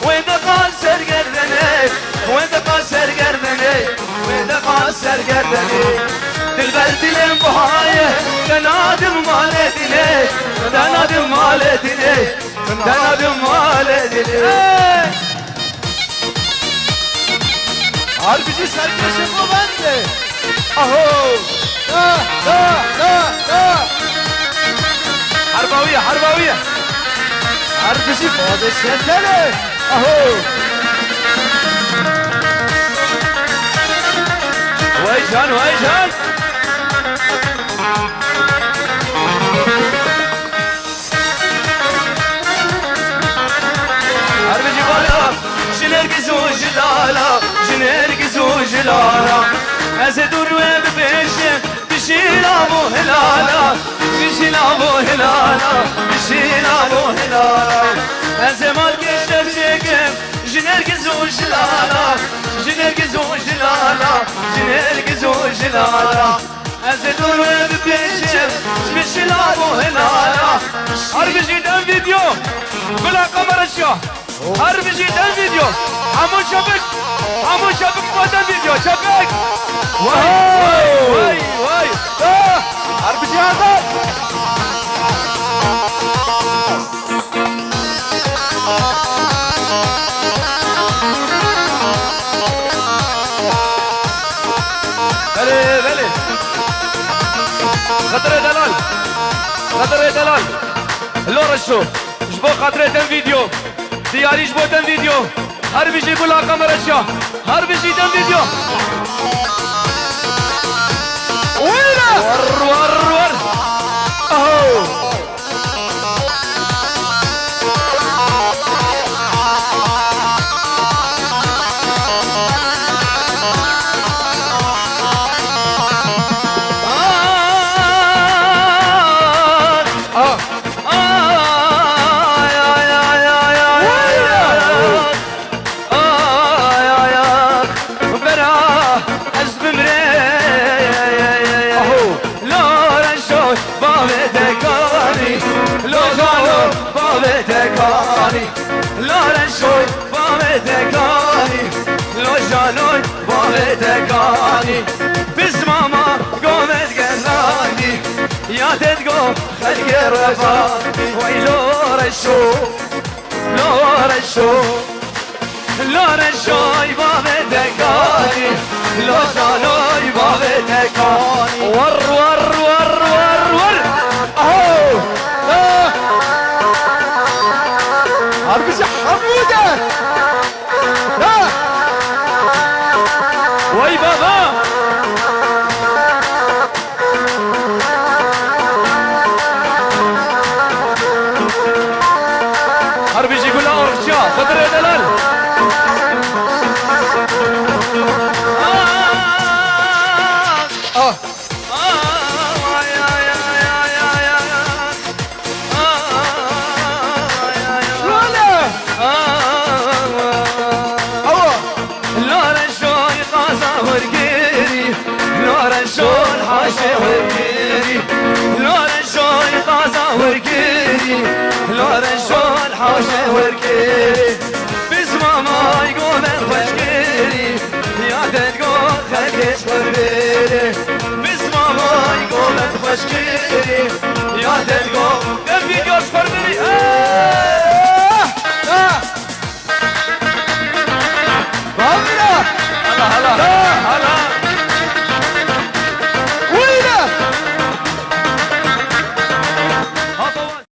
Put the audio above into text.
ودقا سرگردني ودقا سرگردني ودقا سرگردني دلبر دلم بهايه دنادم مالدني دنادم مالدني دنادم مالدني Harbici serkeşim bu bende. Aho. Da da da da. حرباوية حرباوية Harbici padişehleri. Aho. ويجان ويجان حربجي بالا جنرقز وجلالا جنرقز وجلالا أزدون وببيشم بشيلا مو هلالا بشيلا مو هلالا بشيلا مو هلالا أزمال كشتر شكم جنرقز وجلالا جنرقز وجلالا جنرقز وجلالا أزدون وببيشم بشيلا مو هلالا حربجي دم فيديو بلا كاميرا شو حربجي دم فيديو عمو شبك مودن فيديو شبك واي واي Harbici hazır. بله بله خطر دلال خطر دلال لورا شو جبو خطر دم فيديو دياري جبو دم فيديو هر بيجي بلا كاميرا شو هر بيجي دم فيديو Oyna. ور اهو بزماما قومت قلاني يا تدقو خلق الرفاني ويلور الشوف لور الشوف لور الشوي بابتكاني لو شالوي بابتكاني ور ور ور ور ور Aho. Harbici Hamude. وي بابا حربي يجي يقول اورشا خضر يا دلال لورنشون حوشه وركيري بزماما يقوم الخشكيري يا تدقو خلقش وربيري بزماما يقوم الخشكيري